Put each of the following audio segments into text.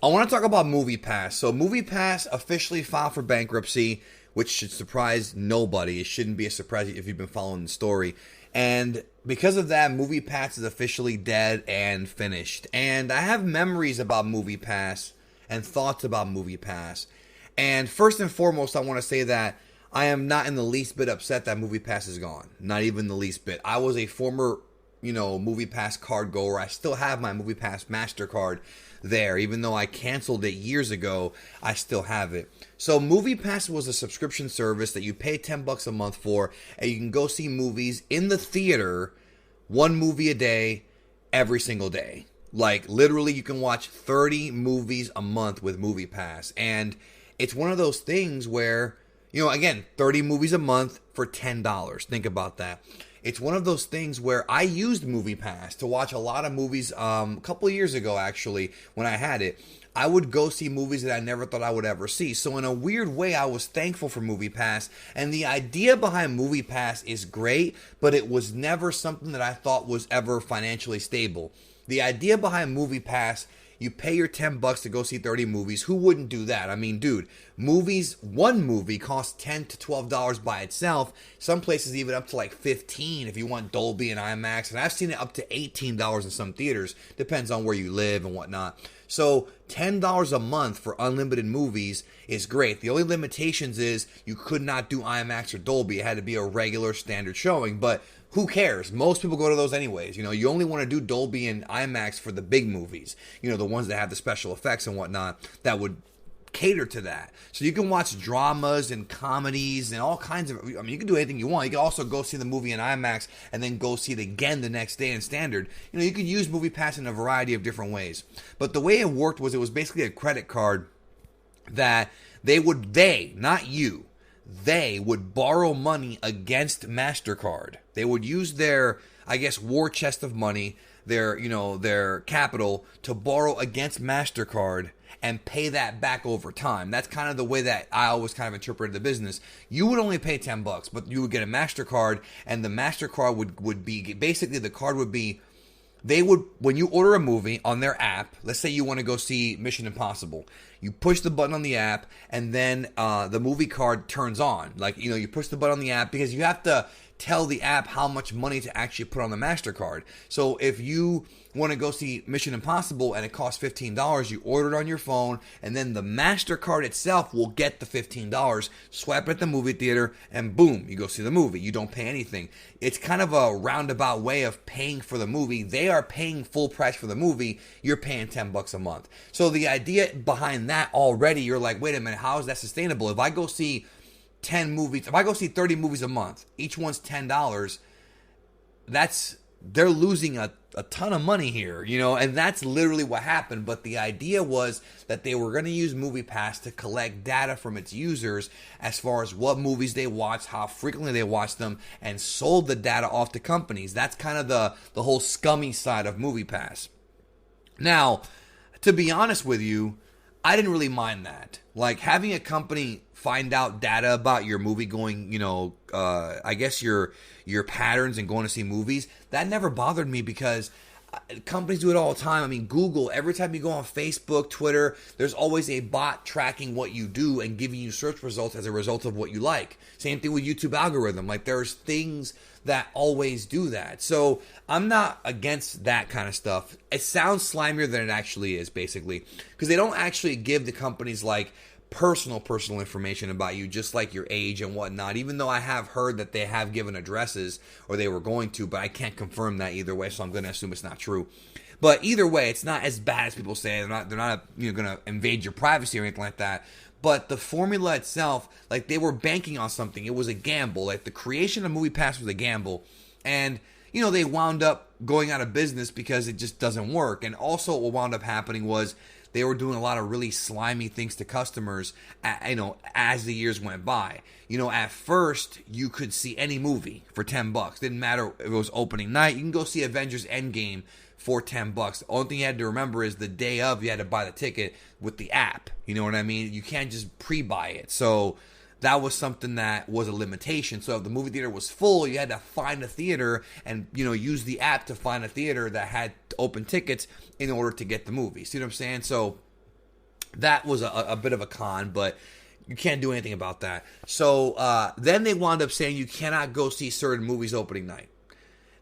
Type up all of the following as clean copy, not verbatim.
I want to talk about MoviePass. So MoviePass officially filed for bankruptcy, which should surprise nobody. It shouldn't be a surprise if you've been following the story. And because of that, MoviePass is officially dead and finished. And I have memories about MoviePass and thoughts about MoviePass. And first and foremost, I want to say that I am not in the least bit upset that MoviePass is gone. Not even the least bit. I was a former, MoviePass card goer. I still have my MoviePass MasterCard there. Even though I canceled it years ago, I still have it. So MoviePass was a subscription service that you pay $10 a month for, and you can go see movies in the theater, one movie a day, every single day. Like, literally, you can watch 30 movies a month with MoviePass. And it's one of those things where, again, 30 movies a month for $10. Think about that. It's one of those things where I used MoviePass to watch a lot of movies a couple of years ago, actually, when I had it. I would go see movies that I never thought I would ever see. So in a weird way, I was thankful for MoviePass. And the idea behind MoviePass is great, but it was never something that I thought was ever financially stable. The idea behind MoviePass, you pay your $10 to go see 30 movies. Who wouldn't do that? I mean, dude, one movie costs $10 to $12 by itself. Some places even up to like $15 if you want Dolby and IMAX. And I've seen it up to $18 in some theaters. Depends on where you live and whatnot. So $10 a month for unlimited movies is great. The only limitations is you could not do IMAX or Dolby. It had to be a regular standard showing, but who cares? Most people go to those anyways. You only want to do Dolby and IMAX for the big movies. The ones that have the special effects and whatnot that would cater to that. So you can watch dramas and comedies and all kinds of, you can do anything you want. You can also go see the movie in IMAX and then go see it again the next day in standard. You could use MoviePass in a variety of different ways. But the way it worked was it was basically a credit card that not you, they would borrow money against MasterCard. They would use their, war chest of money, their capital to borrow against MasterCard and pay that back over time. That's kind of the way that I always kind of interpreted the business. You would only pay $10, but you would get a MasterCard, and the MasterCard would be, basically the card would be, when you order a movie on their app, let's say you want to go see Mission Impossible, you push the button on the app, and then the movie card turns on. You push the button on the app because you have to tell the app how much money to actually put on the MasterCard. So if you want to go see Mission Impossible and it costs $15, you order it on your phone, and then the MasterCard itself will get the $15, swipe it at the movie theater, and boom, you go see the movie. You don't pay anything. It's kind of a roundabout way of paying for the movie. They are paying full price for the movie. You're paying $10 a month. So the idea behind that already, you're like, wait a minute, how is that sustainable? If I go see 30 movies a month, each one's $10, they're losing a ton of money here, and that's literally what happened. But the idea was that they were going to use MoviePass to collect data from its users as far as what movies they watched, how frequently they watched them, and sold the data off to companies. That's kind of the whole scummy side of MoviePass. Now, to be honest with you, I didn't really mind that. Like, having a company find out data about your movie going, your patterns and going to see movies, that never bothered me because companies do it all the time. I mean, Google, every time you go on Facebook, Twitter, there's always a bot tracking what you do and giving you search results as a result of what you like. Same thing with YouTube algorithm. Like, there's things that always do that. So I'm not against that kind of stuff. It sounds slimier than it actually is, basically, because they don't actually give the companies like personal information about you, just like your age and whatnot, even though I have heard that they have given addresses, or they were going to, but I can't confirm that either way, so I'm going to assume it's not true. But either way, it's not as bad as people say. They're not going to invade your privacy or anything like that. But the formula itself, like, they were banking on something. It was a gamble. Like, the creation of MoviePass was a gamble. And, they wound up going out of business because it just doesn't work. And also what wound up happening was they were doing a lot of really slimy things to customers, as the years went by. At first, you could see any movie for $10. Didn't matter if it was opening night. You can go see Avengers Endgame for $10. The only thing you had to remember is the day of, you had to buy the ticket with the app. You know what I mean? You can't just pre-buy it. So that was something that was a limitation. So if the movie theater was full, you had to find a theater and, use the app to find a theater that had open tickets in order to get the movie. See what I'm saying? So That was a bit of a con, but you can't do anything about that. So then they wound up saying you cannot go see certain movies opening night.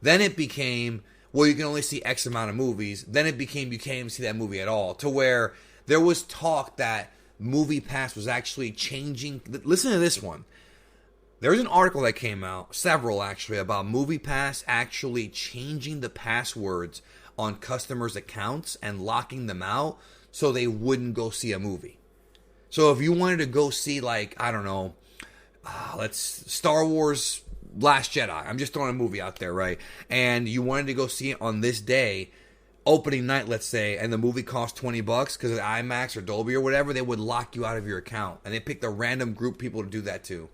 Then it became, well, you can only see X amount of movies. Then it became you can't even see that movie at all. To where there was talk that MoviePass was actually changing. Listen to this one. There was an article that came out, several actually, about MoviePass actually changing the passwords on customers' accounts and locking them out so they wouldn't go see a movie. So if you wanted to go see, like, I don't know, Star Wars Last Jedi. I'm just throwing a movie out there, right? And you wanted to go see it on this day, opening night, let's say, and the movie cost $20 because of IMAX or Dolby or whatever, they would lock you out of your account. And they picked a random group of people to do that too.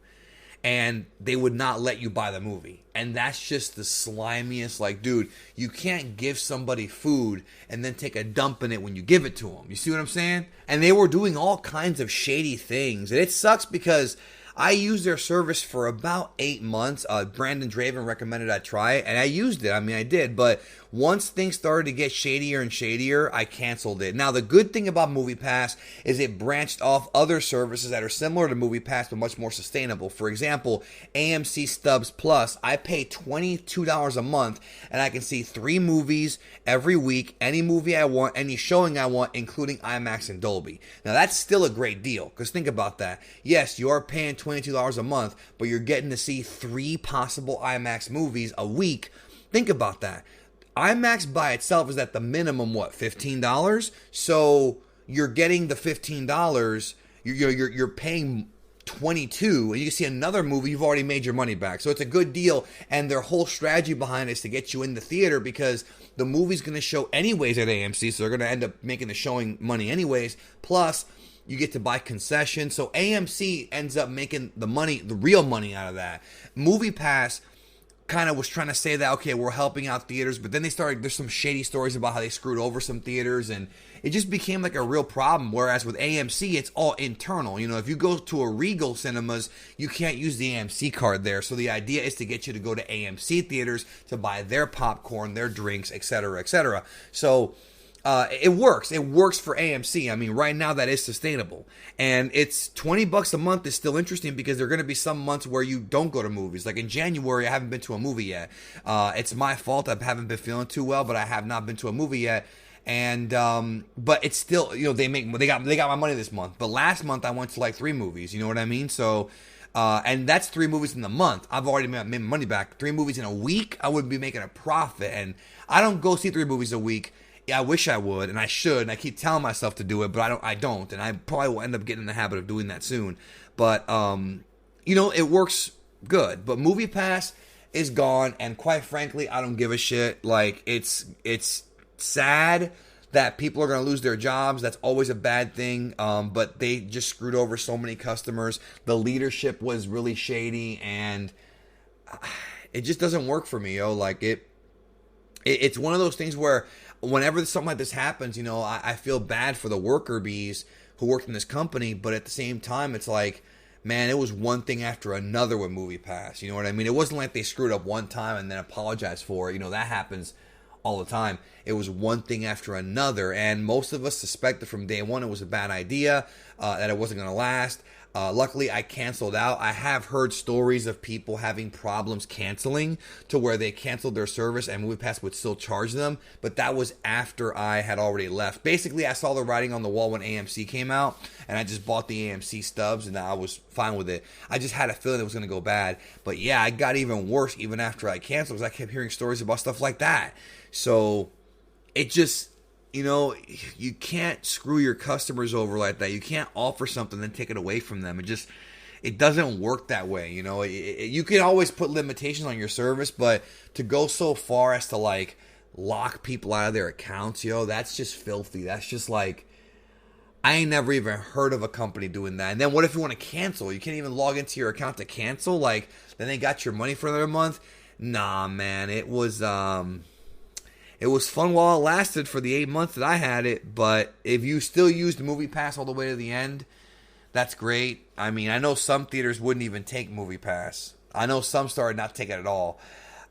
And they would not let you buy the movie. And that's just the slimiest, like, dude, you can't give somebody food and then take a dump in it when you give it to them. You see what I'm saying? And they were doing all kinds of shady things. And it sucks because I used their service for about 8 months. Brandon Draven recommended I try it, and I used it. I mean, I did. But once things started to get shadier and shadier, I canceled it. Now, the good thing about MoviePass is it branched off other services that are similar to MoviePass, but much more sustainable. For example, AMC Stubs Plus, I pay $22 a month, and I can see 3 movies every week, any movie I want, any showing I want, including IMAX and Dolby. Now, that's still a great deal, because think about that. Yes, you are paying $22 a month, but you're getting to see 3 possible IMAX movies a week. Think about that. IMAX by itself is at the minimum, what, $15? So you're getting the $15, you're paying $22, and you can see another movie, you've already made your money back. So it's a good deal, and their whole strategy behind it is to get you in the theater because the movie's going to show anyways at AMC, so they're going to end up making the showing money anyways. Plus, you get to buy concessions, so AMC ends up making the money, the real money out of that. MoviePass kind of was trying to say that, okay, we're helping out theaters, but then there's some shady stories about how they screwed over some theaters, and it just became like a real problem, whereas with AMC, it's all internal. You know, if you go to a Regal Cinemas, you can't use the AMC card there, so the idea is to get you to go to AMC theaters to buy their popcorn, their drinks, etc., etc. So it works. It works for AMC. I mean, right now that is sustainable. And it's $20 a month is still interesting because there are going to be some months where you don't go to movies. Like in January, I haven't been to a movie yet. It's my fault. I haven't been feeling too well, but I have not been to a movie yet. And but it's still, you know, they got my money this month. But last month I went to like 3 movies. You know what I mean? So and that's 3 movies in the month. I've already made my money back. 3 movies in a week, I would be making a profit. And I don't go see 3 movies a week. Yeah, I wish I would, and I should, and I keep telling myself to do it, but I don't, and I probably will end up getting in the habit of doing that soon. But, you know, it works good. But MoviePass is gone, and quite frankly, I don't give a shit. Like, it's sad that people are going to lose their jobs. That's always a bad thing, but they just screwed over so many customers. The leadership was really shady, and it just doesn't work for me, yo. Like, it's one of those things where whenever something like this happens, you know, I feel bad for the worker bees who worked in this company, but at the same time, it's like, man, it was one thing after another with MoviePass. You know what I mean? It wasn't like they screwed up one time and then apologized for it. You know, that happens all the time. It was one thing after another, and most of us suspected from day one it was a bad idea, that it wasn't going to last. Luckily, I canceled out. I have heard stories of people having problems canceling to where they canceled their service and MoviePass would still charge them, but that was after I had already left. Basically, I saw the writing on the wall when AMC came out, and I just bought the AMC stubs, and I was fine with it. I just had a feeling it was going to go bad, but yeah, it got even worse even after I canceled because I kept hearing stories about stuff like that. So it just, you know, you can't screw your customers over like that. You can't offer something and then take it away from them. It doesn't work that way. You know, you can always put limitations on your service, but to go so far as to like lock people out of their accounts, yo, that's just filthy. That's just like, I ain't never even heard of a company doing that. And then what if you want to cancel? You can't even log into your account to cancel. Like, then they got your money for another month. Nah, man, it was fun while it lasted for the 8 months that I had it, but if you still used MoviePass all the way to the end, that's great. I mean, I know some theaters wouldn't even take MoviePass. I know some started not to take it at all,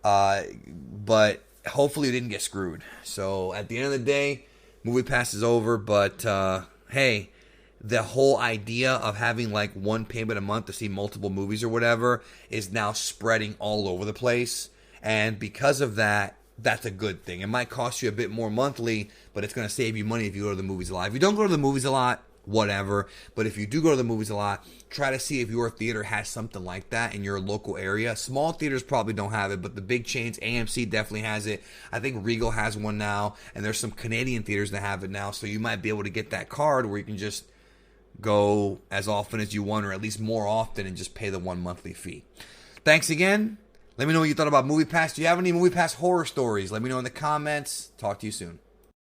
but hopefully you didn't get screwed. So at the end of the day, MoviePass is over, but hey, the whole idea of having like one payment a month to see multiple movies or whatever is now spreading all over the place. And because of that, that's a good thing. It might cost you a bit more monthly, but it's going to save you money if you go to the movies a lot. If you don't go to the movies a lot, whatever. But if you do go to the movies a lot, try to see if your theater has something like that in your local area. Small theaters probably don't have it, but the big chains, AMC definitely has it. I think Regal has one now, and there's some Canadian theaters that have it now. So you might be able to get that card where you can just go as often as you want, or at least more often, and just pay the one monthly fee. Thanks again. Let me know what you thought about MoviePass. Do you have any MoviePass horror stories? Let me know in the comments. Talk to you soon.